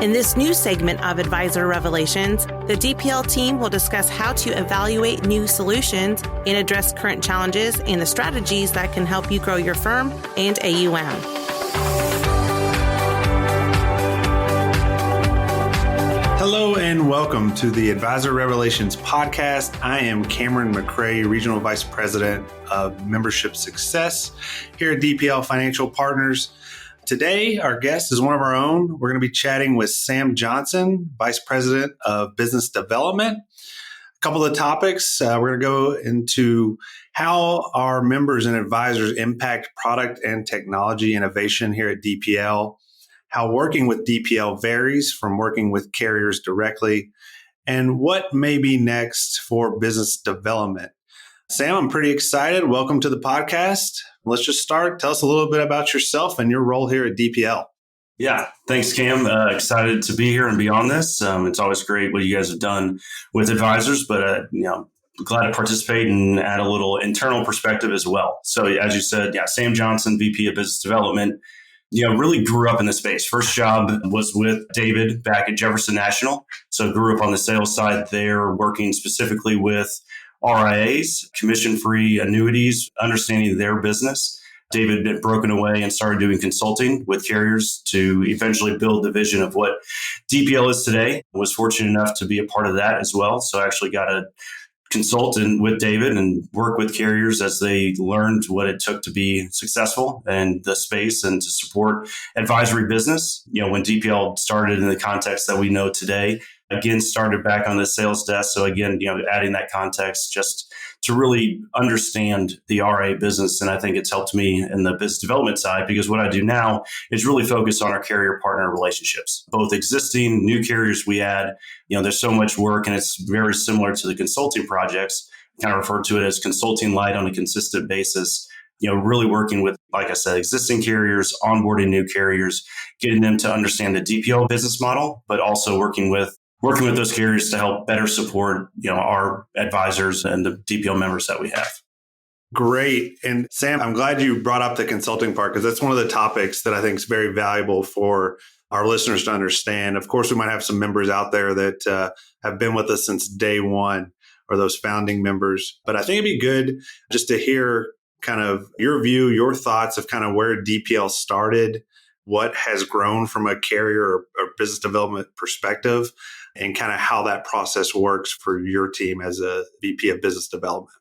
In this new segment of Advisor Revelations, the DPL team will discuss how to evaluate new solutions and address current challenges and the strategies that can help you grow your firm and AUM. Hello and welcome to the Advisor Revelations podcast. I am Kameron McCray, Regional Vice President of Membership Success here at DPL Financial Partners. Today, our guest is one of our own. We're going to be chatting with Sam Johnson, Vice President of Business Development. A couple of topics. We're going to go into how our members and advisors impact product and technology innovation here at DPL, how working with DPL varies from working with carriers directly, and what may be next for business development. Sam, I'm pretty excited. Welcome to the podcast. Let's just start. Tell us a little bit about yourself and your role here at DPL. Yeah, thanks, Cam. Excited to be here and be on this. It's always great what you guys have done with advisors, but glad to participate and add a little internal perspective as well. So as you said, Sam Johnson, VP of Business Development. Really grew up in the space. First job was with David back at Jefferson National. So grew up on the sales side there, working specifically with RIAs, commission-free annuities, understanding their business. David had broken away and started doing consulting with carriers to eventually build the vision of what DPL is today. I was fortunate enough to be a part of that as well. So I actually got to consult with David and work with carriers as they learned what it took to be successful in the space and to support advisory business. When DPL started in the context that we know today, again, started back on the sales desk. So again, adding that context just to really understand the RIA business. And I think it's helped me in the business development side because what I do now is really focus on our carrier partner relationships, both existing, new carriers we add. There's so much work and it's very similar to the consulting projects. I kind of refer to it as consulting light on a consistent basis. Really working with, like I said, existing carriers, onboarding new carriers, getting them to understand the DPL business model, but also working with those carriers to help better support, our advisors and the DPL members that we have. Great. And Sam, I'm glad you brought up the consulting part because that's one of the topics that I think is very valuable for our listeners to understand. Of course, we might have some members out there that have been with us since day one or those founding members. But I think it'd be good just to hear kind of your view, your thoughts of kind of where DPL started, what has grown from a carrier or business development perspective, and kind of how that process works for your team as a VP of business development.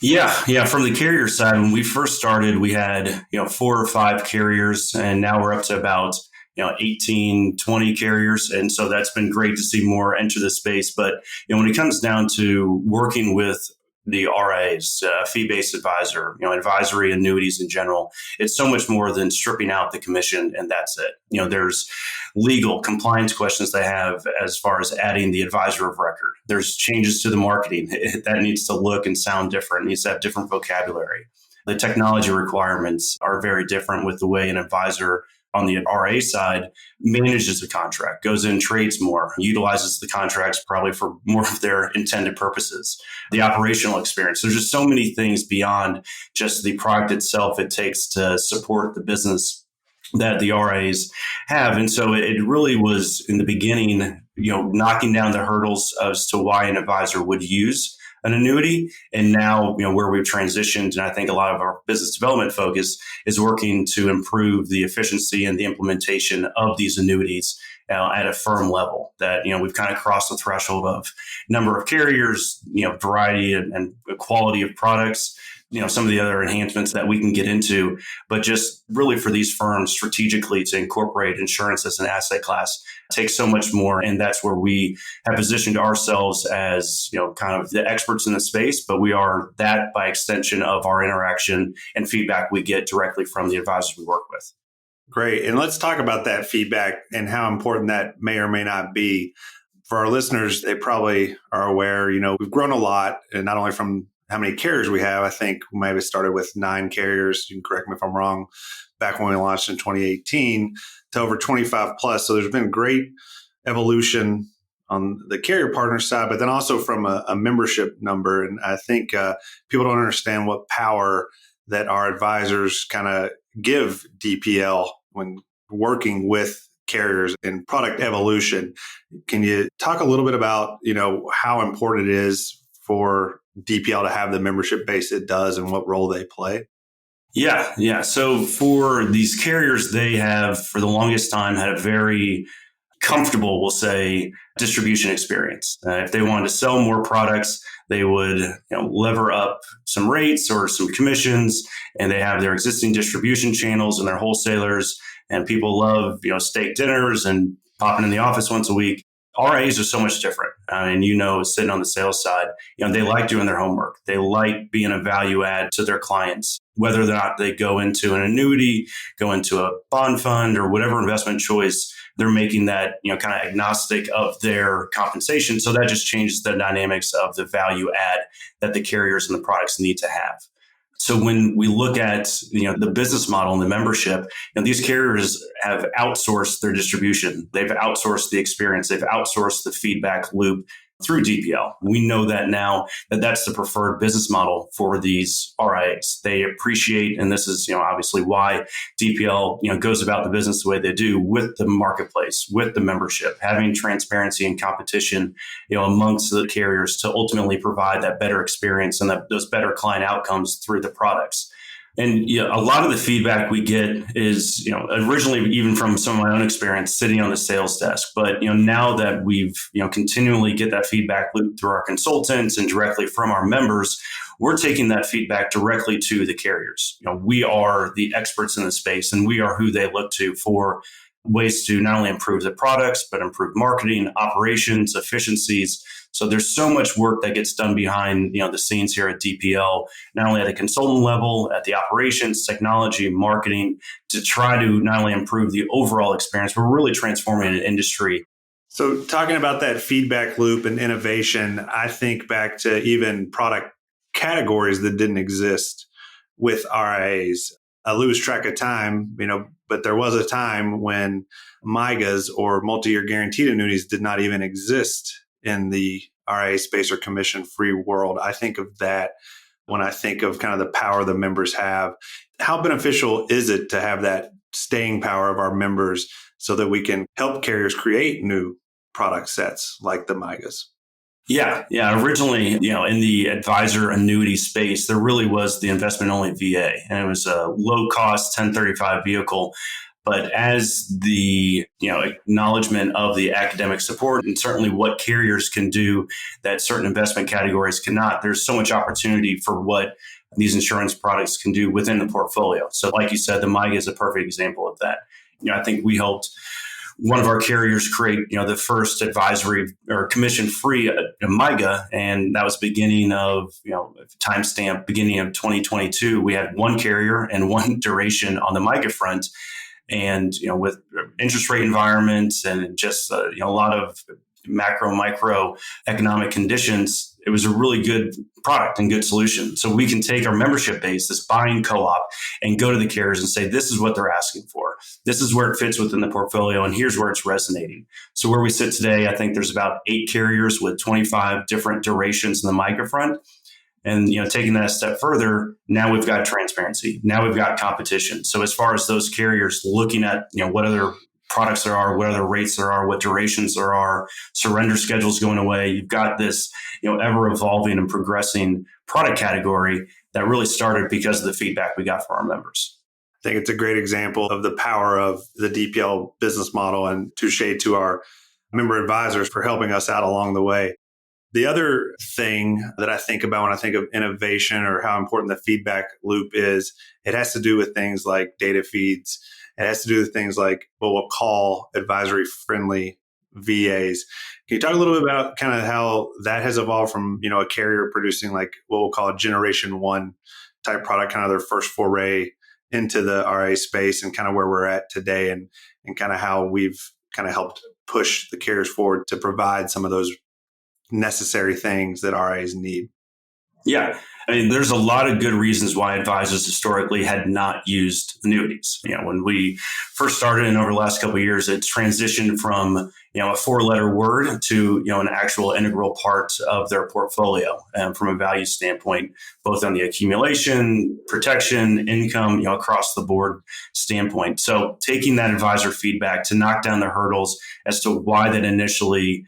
Yeah. From the carrier side, when we first started, we had, 4 or 5 carriers, and now we're up to about, 18, 20 carriers. And so that's been great to see more enter the space. But, when it comes down to working with the RIAs, fee-based advisor, advisory annuities in general, it's so much more than stripping out the commission and that's it. There's legal compliance questions they have as far as adding the advisor of record. There's changes to the marketing that needs to look and sound different, needs to have different vocabulary. The technology requirements are very different with the way an advisor on the RIA side manages the contract, goes in, trades more, utilizes the contracts probably for more of their intended purposes. The operational experience. There's just so many things beyond just the product itself it takes to support the business that the RIAs have. And so it really was in the beginning, knocking down the hurdles as to why an advisor would use an annuity. And now, where we've transitioned, and I think a lot of our business development focus is working to improve the efficiency and the implementation of these annuities at a firm level. That, we've kind of crossed the threshold of number of carriers, variety and quality of products, some of the other enhancements that we can get into, but just really for these firms strategically to incorporate insurance as an asset class takes so much more. And that's where we have positioned ourselves as, kind of the experts in the space, but we are that by extension of our interaction and feedback we get directly from the advisors we work with. Great. And let's talk about that feedback and how important that may or may not be. For our listeners, they probably are aware, we've grown a lot, and not only from how many carriers we have. I think we might have started with 9 carriers. You can correct me if I'm wrong. Back when we launched in 2018 to over 25 plus. So there's been great evolution on the carrier partner side, but then also from a membership number. And I think people don't understand what power that our advisors kind of give DPL when working with carriers and product evolution. Can you talk a little bit about, how important it is for DPL to have the membership base it does and what role they play? Yeah. So for these carriers, they have for the longest time had a very comfortable, we'll say, distribution experience. If they wanted to sell more products, they would lever up some rates or some commissions, and they have their existing distribution channels and their wholesalers. And people love steak dinners and popping in the office once a week. RIAs are so much different. And sitting on the sales side, they like doing their homework. They like being a value add to their clients, whether or not they go into an annuity, go into a bond fund, or whatever investment choice. They're making that, kind of agnostic of their compensation. So that just changes the dynamics of the value add that the carriers and the products need to have. So when we look at, the business model and the membership, these carriers have outsourced their distribution. They've outsourced the experience. They've outsourced the feedback loop through DPL. We know that now that's the preferred business model for these RIAs. They appreciate, and this is, obviously why DPL, goes about the business the way they do with the marketplace, with the membership, having transparency and competition, amongst the carriers to ultimately provide that better experience and those better client outcomes through the products. And a lot of the feedback we get is, originally even from some of my own experience sitting on the sales desk. But, now that we've, continually get that feedback loop through our consultants and directly from our members, we're taking that feedback directly to the carriers. We are the experts in the space, and we are who they look to for ways to not only improve the products, but improve marketing, operations, efficiencies. So there's so much work that gets done behind the scenes here at DPL, not only at a consultant level, at the operations, technology, marketing, to try to not only improve the overall experience, but really transforming an industry. So talking about that feedback loop and innovation, I think back to even product categories that didn't exist with RIAs. I lose track of time, but there was a time when MYGAs or multi-year guaranteed annuities did not even exist in the RIA space or commission-free world. I think of that when I think of kind of the power the members have. How beneficial is it to have that staying power of our members so that we can help carriers create new product sets like the MYGAs? Yeah. Originally, in the advisor annuity space, there really was the investment only VA, and it was a low cost 1035 vehicle. But as the acknowledgement of the academic support and certainly what carriers can do that certain investment categories cannot, there's so much opportunity for what these insurance products can do within the portfolio. So like you said, the MYGA is a perfect example of that. I think we helped one of our carriers create, the first advisory or commission-free MYGA, and that was beginning of, timestamp beginning of 2022. We had one carrier and one duration on the MYGA front, and with interest rate environments and just a lot of macro, micro economic conditions, it was a really good product and good solution. So we can take our membership base, this buying co-op, and go to the carriers and say, this is what they're asking for. This is where it fits within the portfolio, and here's where it's resonating. So where we sit today, I think there's about 8 carriers with 25 different durations in the MYGA front. And taking that a step further, now we've got transparency. Now we've got competition. So as far as those carriers looking at what other products there are, what other rates there are, what durations there are, surrender schedules going away, you've got this ever evolving and progressing product category that really started because of the feedback we got from our members. I think it's a great example of the power of the DPL business model, and touche to our member advisors for helping us out along the way. The other thing that I think about when I think of innovation or how important the feedback loop is, it has to do with things like data feeds. It has to do with things like what we'll call advisory-friendly VAs. Can you talk a little bit about kind of how that has evolved from, a carrier producing like what we'll call a generation 1 type product, kind of their first foray into the RIA space, and kind of where we're at today, and kind of how we've kind of helped push the carriers forward to provide some of those necessary things that RIAs need? Yeah. I mean, there's a lot of good reasons why advisors historically had not used annuities. When we first started and over the last couple of years, it's transitioned from, a 4-letter word to, an actual integral part of their portfolio from a value standpoint, both on the accumulation, protection, income, across the board standpoint. So taking that advisor feedback to knock down the hurdles as to why that initially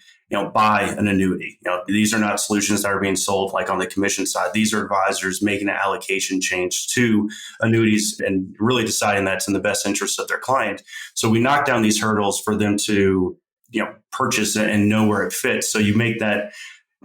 buy an annuity. These are not solutions that are being sold like on the commission side. These are advisors making an allocation change to annuities and really deciding that's in the best interest of their client. So we knock down these hurdles for them to, purchase it and know where it fits. So you make that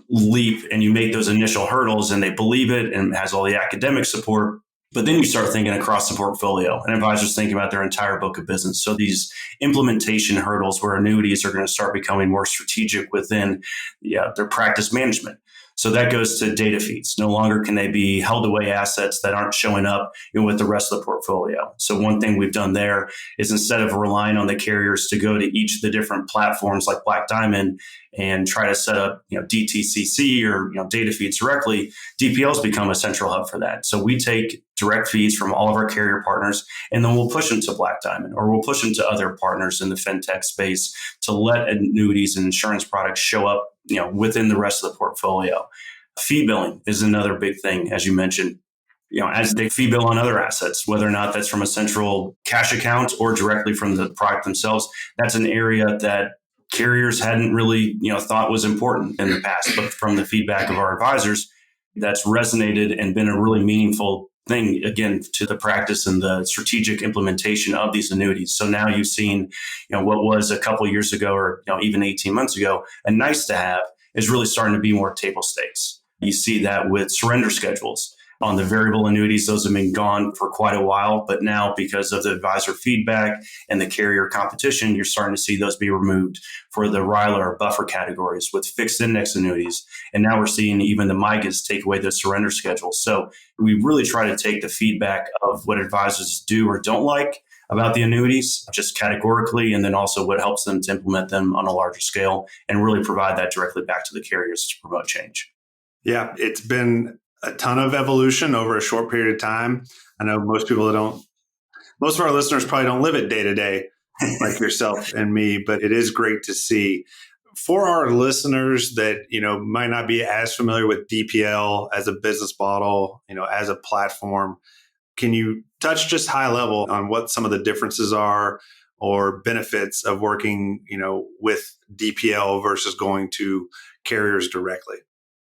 leap and you make those initial hurdles and they believe it and has all the academic support. But then you start thinking across the portfolio and advisors thinking about their entire book of business. So these implementation hurdles where annuities are going to start becoming more strategic within their practice management. So that goes to data feeds. No longer can they be held away assets that aren't showing up with the rest of the portfolio. So one thing we've done there is instead of relying on the carriers to go to each of the different platforms like Black Diamond and try to set up DTCC or data feeds directly, DPL's become a central hub for that. So we take direct feeds from all of our carrier partners, and then we'll push them to Black Diamond or we'll push them to other partners in the fintech space to let annuities and insurance products show up within the rest of the portfolio. Fee billing is another big thing, as you mentioned. As they fee bill on other assets, whether or not that's from a central cash account or directly from the product themselves, that's an area that carriers hadn't really thought was important in the past. But from the feedback of our advisors, that's resonated and been a really meaningful thing, again, to the practice and the strategic implementation of these annuities. So now you've seen, what was a couple of years ago or even 18 months ago, a nice to have is really starting to be more table stakes. You see that with surrender schedules. On the variable annuities, those have been gone for quite a while, but now because of the advisor feedback and the carrier competition, you're starting to see those be removed for the RILA or buffer categories with fixed index annuities. And now we're seeing even the MIGAs take away the surrender schedules. So we really try to take the feedback of what advisors do or don't like about the annuities, just categorically, and then also what helps them to implement them on a larger scale and really provide that directly back to the carriers to promote change. Yeah, it's been a ton of evolution over a short period of time. I know most of our listeners probably don't live it day to day like yourself and me, but it is great to see. For our listeners that, might not be as familiar with DPL as a business model, as a platform, can you touch just high level on what some of the differences are or benefits of working, with DPL versus going to carriers directly?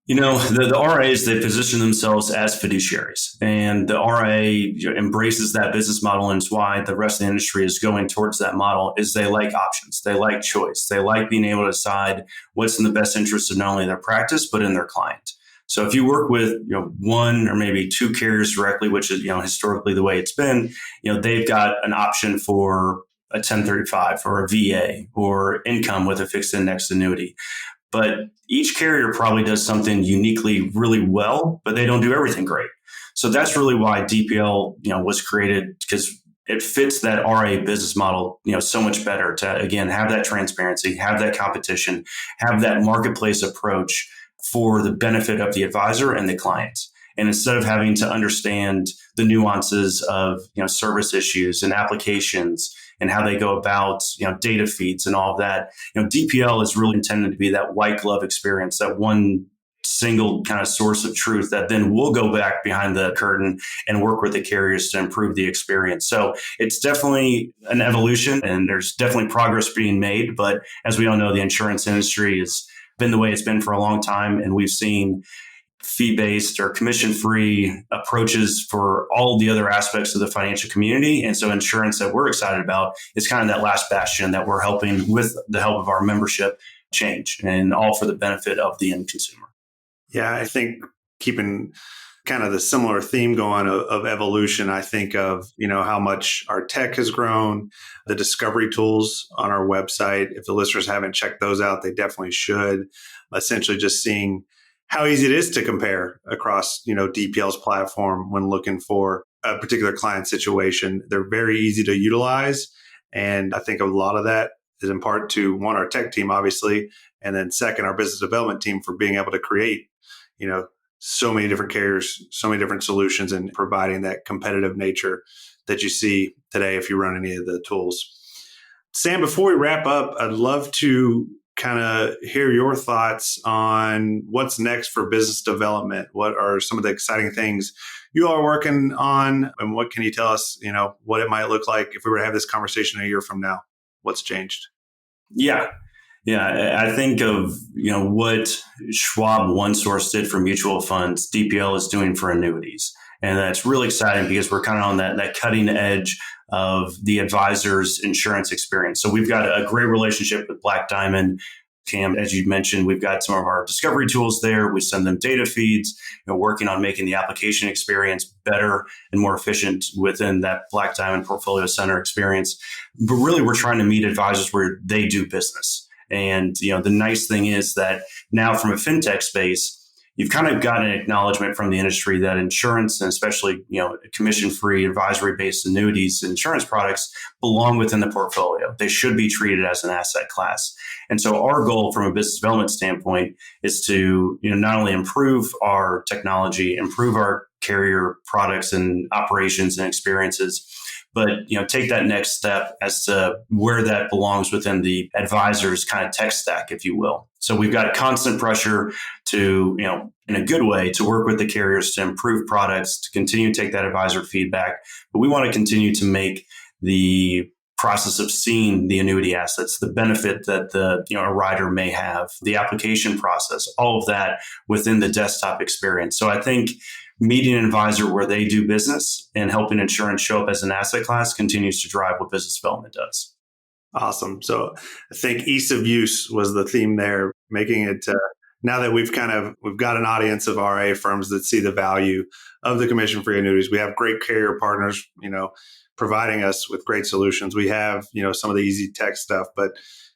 The RIAs, they position themselves as fiduciaries, and the RIA embraces that business model. And it's why the rest of the industry is going towards that model is they like options. They like choice. They like being able to decide what's in the best interest of not only their practice, but in their client. So if you work with, one or maybe two carriers directly, which is, historically the way it's been, they've got an option for a 1035 or a VA or income with a fixed index annuity. But each carrier probably does something uniquely really well, but they don't do everything great. So that's really why DPL, was created, because it fits that RA business model, so much better to, again, have that transparency, have that competition, have that marketplace approach for the benefit of the advisor and the client. And instead of having to understand the nuances of, service issues and applications and how they go about, data feeds and all of that, DPL is really intended to be that white glove experience, that one single kind of source of truth that then we'll go back behind the curtain and work with the carriers to improve the experience. So it's definitely an evolution and there's definitely progress being made. But as we all know, the insurance industry has been the way it's been for a long time. And we've seen fee-based or commission-free approaches for all the other aspects of the financial community. And so insurance that we're excited about is kind of that last bastion that we're helping with the help of our membership change, and all for the benefit of the end consumer. Yeah, I think keeping kind of the similar theme going of evolution, I think of, how much our tech has grown, the discovery tools on our website. If the listeners haven't checked those out, they definitely should. Essentially just seeing how easy it is to compare across, DPL's platform when looking for a particular client situation. They're very easy to utilize. And I think a lot of that is in part to, one, our tech team, obviously, and then second, our business development team for being able to create, so many different carriers, so many different solutions, and providing that competitive nature that you see today if you run any of the tools. Sam, before we wrap up, I'd love to kind of hear your thoughts on what's next for business development. What are some of the exciting things you are working on, and what can you tell us, what it might look like if we were to have this conversation a year from now? What's changed? Yeah. I think of, what Schwab OneSource did for mutual funds, DPL is doing for annuities. And that's really exciting because we're kind of on that cutting edge of the advisor's insurance experience. So we've got a great relationship with Black Diamond. Cam, as you mentioned, we've got some of our discovery tools there. We send them data feeds, working on making the application experience better and more efficient within that Black Diamond Portfolio Center experience. But really, we're trying to meet advisors where they do business. And, the nice thing is that now from a fintech space, you've kind of got an acknowledgement from the industry that insurance, and especially, commission-free advisory-based annuities, insurance products belong within the portfolio. They should be treated as an asset class. And so our goal from a business development standpoint is to, not only improve our technology, improve our carrier products and operations and experiences, but take that next step as to where that belongs within the advisor's kind of tech stack, if you will. So we've got constant pressure to, in a good way, to work with the carriers to improve products, to continue to take that advisor feedback. But we want to continue to make the process of seeing the annuity assets, the benefit that a rider may have, the application process, all of that within the desktop experience. So I think meeting an advisor where they do business and helping insurance show up as an asset class continues to drive what business development does. Awesome. So I think ease of use was the theme there, making it now that we've got an audience of RIA firms that see the value of the commission-free annuities. We have great carrier partners, providing us with great solutions. We have, some of the easy tech stuff, but,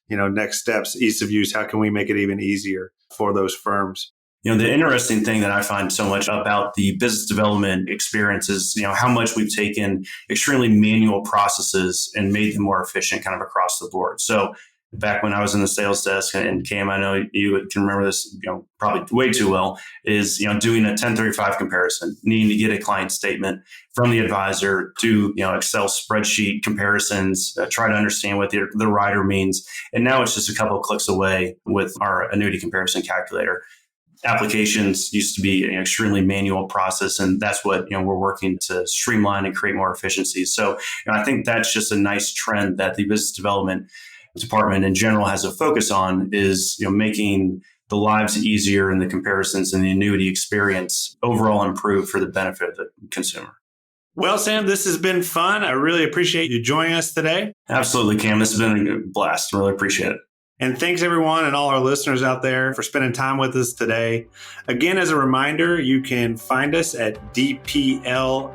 next steps, ease of use, how can we make it even easier for those firms? The interesting thing that I find so much about the business development experience is, how much we've taken extremely manual processes and made them more efficient kind of across the board. So back when I was in the sales desk, and Cam, I know you can remember this, probably way too well, is, doing a 1035 comparison, needing to get a client statement from the advisor, do, Excel spreadsheet comparisons, try to understand what the rider means. And now it's just a couple of clicks away with our annuity comparison calculator. Applications used to be an extremely manual process, and that's what we're working to streamline and create more efficiencies. So I think that's just a nice trend that the business development department in general has a focus on, is making the lives easier and the comparisons and the annuity experience overall improve for the benefit of the consumer. Well, Sam, this has been fun. I really appreciate you joining us today. Absolutely, Cam. This has been a blast. I really appreciate it. And thanks, everyone, and all our listeners out there for spending time with us today. Again, as a reminder, you can find us at dplfp.com.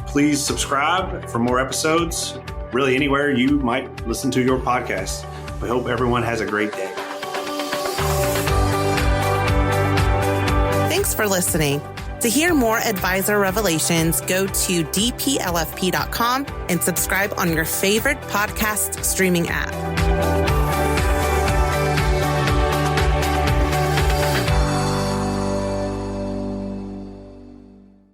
Please subscribe for more episodes, really anywhere you might listen to your podcast. We hope everyone has a great day. Thanks for listening. To hear more advisor revelations, go to dplfp.com and subscribe on your favorite podcast streaming app.